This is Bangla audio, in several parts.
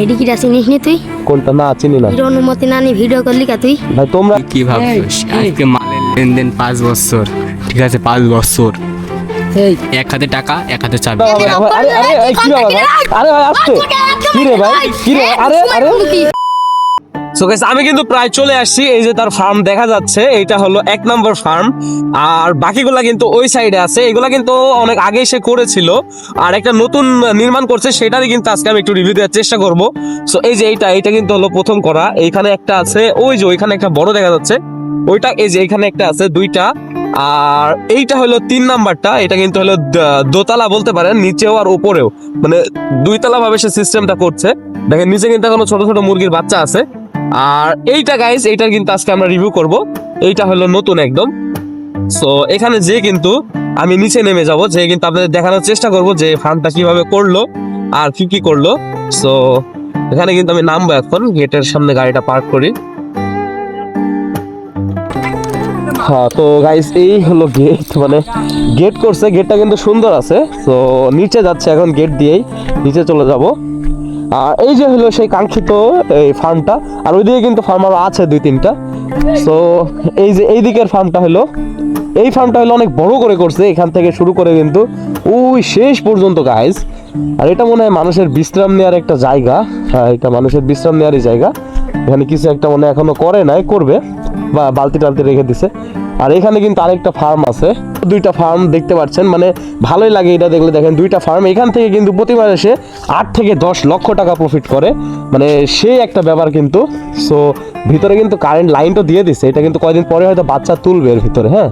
এডি কি চিনিস নি তুই? কোনটা? না চিনি না। এর অনুমতি না নি ভিডিও করলি কা তুই? ভাই তোমরা কি ভাবছিস? আজকে মালের লেনদেন 5 বছর, ঠিক আছে 5 বছর। এই এক হাতে টাকা, এক হাতে চাবি। আরে আরে এই কি ব্যাপার ভাই? আরে ভাই আসছে কি রে ভাই? কি রে? আরে আরে সো গাইস আমি কিন্তু প্রায় চলে আসছি। এই যে তার ফার্ম দেখা যাচ্ছে, এটা হলো 1 নম্বর ফার্ম। আর বাকিগুলা কিন্তু ওই সাইডে আছে। এগুলা কিন্তু অনেক আগে সে করেছিল, আর একটা নতুন নির্মাণ করছে, সেটারই কিন্তু আজকে আমি একটু রিভিউ দেওয়ার চেষ্টা করব। সো এই যে এইটা কিন্তু হলো প্রথম করা। এইখানে একটা আছে, ওই যে ওইখানে একটা বড় দেখা যাচ্ছে ওইটা। এই যে এখানে একটা আছে, দুইটা। আর এইটা হলো 3 নাম্বারটা। এটা কিন্তু হলো দোতলা বলতে পারেন, নিচেও আর উপরেও, মানে দুইতলা ভাবে সে সিস্টেমটা করছে। দেখেন নিচে কিন্তু এখনো ছোট ছোট মুরগির বাচ্চা আছে। আর এইটা গাইস, এইটা কিন্তু আজকে আমরা রিভিউ করব। এইটা হলো নতুন একদম। সো এখানে যে কিন্তু আমি নিচে নেমে যাব, যে কিন্তু আপনাদের দেখানোর চেষ্টা করব যে ফার্মটা কিভাবে করলো আর কি কি করলো। সো এখানে কিন্তু আমি নামবো এখন, গেটের সামনে গাড়িটা পার্ক করি। হ্যাঁ তো গাইস এই হলো গেট, মানে গেট করছে, গেটটা কিন্তু সুন্দর আছে। তো নিচে যাচ্ছে এখন, গেট দিয়েই নিচে চলে যাব। আর এই যে হলো সেই কাঙ্ক্ষিত এই ফার্মটা। আর ওইদিকে কিন্তু ফার্ম আরো আছে 2-3টা। তো এই যে এই দিকের ফার্মটা হলো, এই ফার্মটা হলো অনেক বড় করে করছে, এখান থেকে শুরু করে কিন্তু ওই শেষ পর্যন্ত গাইস। আর এটা মনে হয় মানুষের বিশ্রাম নেওয়ার একটা জায়গা। হ্যাঁ এটা মানুষের বিশ্রাম নেওয়ারই জায়গা। এখানে কিছু একটা মনে হয় এখনো করে নাই, করবে, বা বালতি টালতি রেখে দিছে। আর এখানে কিন্তু আরেকটা ফার্ম আছে, 2টা ফার্ম দেখতে পাচ্ছেন। মানে ভালোই লাগে এটা দেখলে। দেখেন 2টা ফার্ম, এখান থেকে কিন্তু প্রতি মাসে 8 থেকে 10 লক্ষ টাকা প্রফিট করে, মানে সেই একটা ব্যাপার কিন্তু। সো ভিতরে কিন্তু কারেন্ট লাইনটা দিয়ে দিছে। এটা কিন্তু কয়দিন পরে হয়তো বাচ্চা তুলবে এর ভিতরে। হ্যাঁ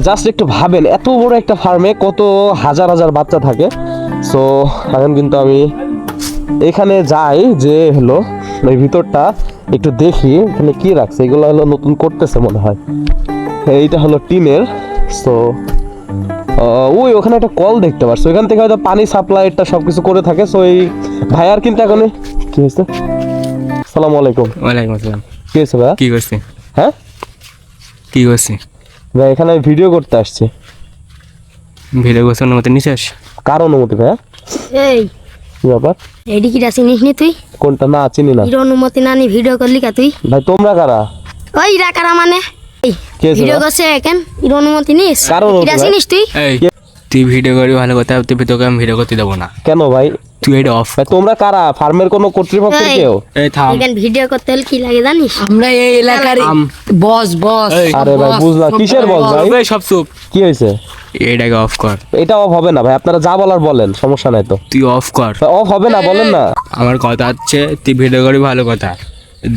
জাস্ট একটু ভাবেন, এত বড় একটা ফার্মে কত হাজার হাজার বাচ্চা থাকে। সো এখন কিন্তু আমি এখানে যাই, যে হলো এই ভিতরটা একটু দেখি এখানে কি রাখছে। এগুলো হলো নতুন করতেছে মনে হয়। এইটা হলো টিনের। সো ওই ওখানে একটা কল দেখতে পাচ্ছ, ওইখান থেকে হয়তো পানি সাপ্লাই এটা সবকিছু করে থাকে। সো এই ভাইয়ার কিন্তু এখন কি হয়েছে? আসসালামু আলাইকুম। ওয়ালাইকুম আসসালাম। কি হয়েছে ভাইয়া? কি করছিস? হ্যাঁ কি করছিস? ভাই এখানে আমি ভিডিও করতে আসছি। ভিডিও করছিস অনুমতি নিছিস? কার অনুমতি ভাইয়া? এই কি ব্যাপার? এডি কি চিনিস নি তুই? কোনটা? না চিনি না। এর অনুমতি না নি ভিডিও করলি কা তুই? ভাই তোমরা কারা? ওই রাকারা মানে এই কে আছে ভিডিও ভাই? করছে কেন? এর অনুমতি নিস? কার অনুমতি এটা ভাই? চিনিস তুই? এই তুই ভিডিও করি ভালো কথা, তুই তোকে আমি ভিডিও করতে দেবো না। কেন ভাই? তুই এটা অফ। ভাই তোমরা কারা? ফার্মের কোনো কর্তৃপক্ষের এই। কেউ? এই থাম। এখানে ভিডিও করতে হলে কি লাগে জানিস? আমরা এই এলাকার বস এই। আরে ভাই বুঝলাম, কিসের বল ভাই? এই সব চুপ। কি হয়েছে? এটাকে অফ কর। এটা অফ হবে না ভাই, আপনারা যা বলার বলেন, সমস্যা নাই তো। তুই অফ কর। অফ হবে না, বলেন না। আমার কথা হচ্ছে তুই ভিডিও করি ভালো কথা,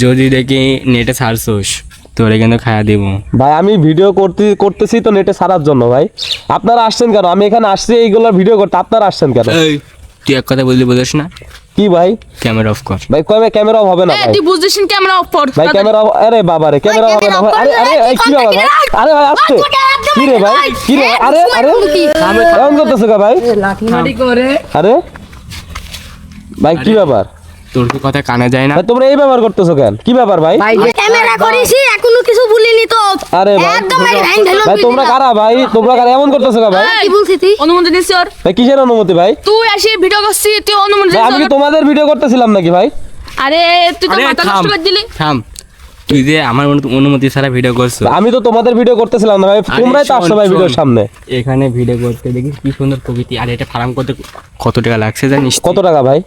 যদি দেখি নেটে ছাড়ছোস তোরে কিন্তু খায়া দিব। ভাই আমি ভিডিও করতেছি তো নেটে ছাড়ার জন্য। ভাই আপনারা আসছেন কেন? আমি এখানে আসছি এইগুলো ভিডিও করতে, আপনারা আসছেন কেন? এই তুই এক কথা বলিস না? কি ভাই? ক্যামেরা অফ কর। ভাই কবে ক্যামেরা অফ হবে না ভাই? তুই বুঝছিস ক্যামেরা অফ কর। ভাই ক্যামেরা আরে বাবা রে, ক্যামেরা হবে না ভাই। আরে আরে এই কি ব্যাপার ভাই? আরে ভাই আসছে কি রে ভাই? কি রে? আরে আরে এমন করতেছো কা ভাই? লাঠি করে আরে ভাই কি ব্যাপার? তোর কি কথা কানে যায় না? ভাই তোমরা এই ব্যবহার করতেছো কেন? কি ব্যাপার ভাই? ক্যামেরা করেছি এখনো কিছু বলিনি তো। আরে ভাই একদম লাইন ঢেলো। ভাই তোমরা কারা ভাই? তোমরা কারা এমন করতেছো কা ভাই? কি বলছিস তুই? অনুমতি দিছিস ওর? ভাই কিসের অনুমতি ভাই? তুই আসি ভিডিও করছিস, তুই অনুমতি ভাই আমি কি দিছিস? তোমাদের ভিডিও করতেছিলাম নাকি ভাই? আরে তুই তো আরে মাথা থাম নষ্ট করে দিলি। থাম। তুই যে আমার অনুমতি ছাড়া ভিডিও করছো। আমি তো তোমাদের ভিডিও করতেছিলাম না ভাই, তোমরাই তো আসছো ভাই ভিডিওর সামনে। এখানে ভিডিও করতে দেখি কি সুন্দর প্রকৃতি। আর এটা ফার্ম করতে কত টাকা লাগছে জানিস? কত টাকা ভাই?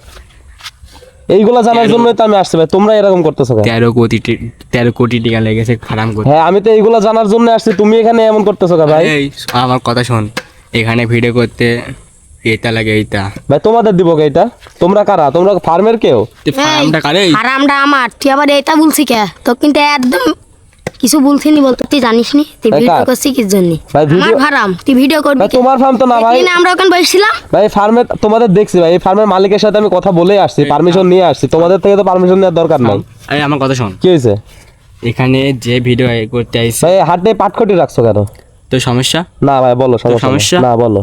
এইগুলা জানার জন্যই তো আমি আসছি ভাই, তোমরা এরকম করতেছো কেন? 13 কোটি টাকা লেগেছে ফার্ম করতে। হ্যাঁ আমি তো এইগুলা জানার জন্য আসছি, তুমি এখানে এমন করতেছো কেন ভাই? এই আমার কথা শোন, এখানে ভিডিও করতে এটা লাগে এইটা। ভাই তোমাদের দিব কে এটা? তোমরা কারা? তোমরা ফার্মের কেউ? তুই ফার্মটা কারে? হারামটা আমার, তুই আবার এটা বলছি কে? তো কিন্তু একদম কিছু বলছিনি বলতো, তুই জানিস নি তুই ভাই ভিডিও কার? করছিস কি জন্য? ভাই আমার ভিডিও হারাম, তুই ভিডিও করবি ভাই কে? তোমার ফার্ম তো না ভাই। একদিন আমরা ওখানে বসছিলাম। ভাই ফার্মে তোমাদের দেখছি ভাই, এই ফার্মের মালিকের সাথে আমি কথা বলেই আসছি, পারমিশন নিয়ে আসছি। তোমাদের থেকে তো পারমিশন নেওয়ার দরকার নাই। আরে আমার কথা শোন, কি হয়েছে এখানে যে ভিডিও করতে আইছে ভাই? হাতে পাটখটি রাখছো কেন? তো সমস্যা? না ভাই বলো সমস্যা সমস্যা? না বলো।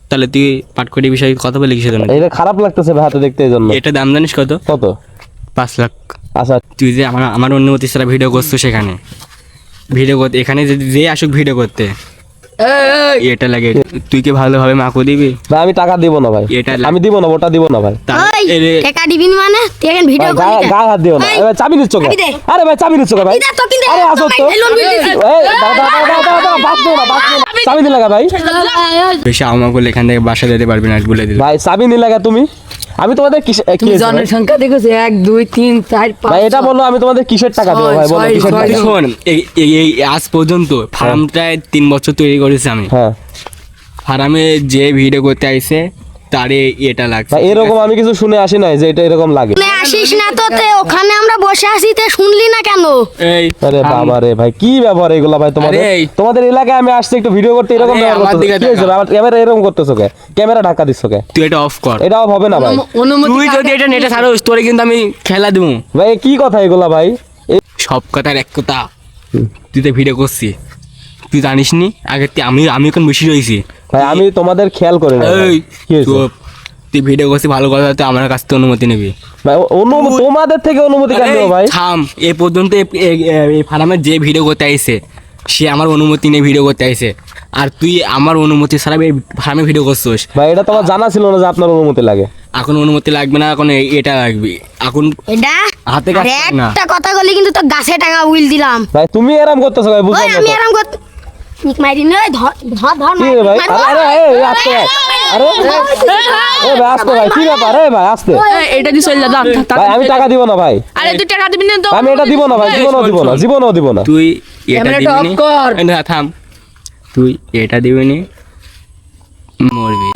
তাহলে তুই পাটকটি বিষয়ে কথা বলে কিসের জন্য? এটা খারাপ লাগতেছে ভাই হাতে দেখতে, এই জন্য। এটা দাম জানিস কত? কত? 5 লাখ। আচ্ছা তুই যে আমার অনুমতি ছাড়া ভিডিও করছো, সেখানে ভিডিও করতে এখানে যে আসুক ভিডিও করতে এটা লাগে তুই কি ভালোভাবে মাকু দিবি ভাই আমি টাকা দিব না ভাই, এটা আমি দিব না, ওটা দিব না ভাই। ওই টাকা দিবি না মানে তুই এখন ভিডিও ভাই করি গায়ে হাত দিও না। এবার চাবি নিচ্ছ কে? চাবি দে। আরে ভাই চাবি নিচ্ছ কে ভাই? তো কিন্তু আরে আসো তো। লোন বিল দিছি এই দাও বাস দিও না, বাস দিও না। চাবি দিলা ভাই? বেশি আমাকে এখান থেকে বাসা যেতে পারবি না বলে দিল ভাই চাবি নিলা তুমি? আমি তোমাদের কি তুমি জনসংখ্যা দেখেছো 1 2 3 4 5 ভাই এটা বলো আমি তোমাদের কিসের টাকা দেবো ভাই, বলো কিসের টাকা? শোন এই আজ পর্যন্ত ফার্মটায় 3 বছর তৈরি করেছি আমি। হ্যাঁ ফার্মে যে ভিডিও করতে আইছে তারে এটা লাগছে। ভাই এরকম আমি কিছু শুনে আসি নাই যে এটা এরকম লাগে। না আসিস না তো তে ওখানে আমরা বসে আছি তে শুনলি না কেন? এই আরে বাবা রে ভাই কি ব্যাপার এগুলা ভাই তোমাদের? আরে, তোমাদের এলাকায় আমি আসছি একটু ভিডিও করতে, এরকম আরে, ব্যবহার আমার করতেছো দিকে কি হয়েছে? আমার ক্যামেরা এরকম করতেছো কে? ক্যামেরা ঢাকা দিচ্ছ কে? তুই এটা অফ কর। এটা হবে না ভাই। অনুমতি তুই যদি এটা নেটে ছাড়োস তোরে কিন্তু আমি খেলা দেবো। ভাই কি কথা এগুলা ভাই? সব কথার এক কথা, তুই তো ভিডিও করছিস, তুই জানিস নি আগে আমি এখন বেশি রয়েছি। ভাই আমি তোমাদের খেয়াল করি না ভাই। এই কি হয়েছে? চুপ। তুই ভিডিও করছিস ভালো কথা, তুই আমার কাছ থেকে অনুমতি নিবি। ভাই তোমাদের থেকে অনুমতি কেন দেবো ভাই? থাম, এ পর্যন্ত এই ফার্মে যে ভিডিও করতে আইছে সে আমার অনুমতি নিয়ে ভিডিও করতে আইছে, আর তুই আমার অনুমতি ছাড়া এই ফার্মে ভিডিও করছিস। ভাই এটা তোমার জানা ছিল না যে আপনার অনুমতি লাগে? এখন অনুমতি লাগবে না, এখন এটা লাগবে এখন। এটা হাতে কাজ আরে না। একটা কথা বলি কিন্তু তো গাছে টাকা উইল দিলাম। ভাই তুমি এরকম করতেছো ভাই, ওই বুঝলাম না আমি তো। আরাম কর নিক মাইরি নয় ধর ধর ধর কি রে ভাই? আরে আরে এই আস্তে ভাই। আরে এই ভাই আস্তে ভাই, কি ব্যাপার? এই ভাই আস্তে এটা দিয়ে চলে যা ভাই, আমি টাকা দিব না ভাই। আরে তুই টাকা দিবি না তো আমি এটা দিব না ভাই, জীবনও দিব না, জীবনও দিব না। তুই এটা ক্যামেরাটা দিবি অফ নি? কর। না থাম, তুই এটা দিবি নি, মরবি।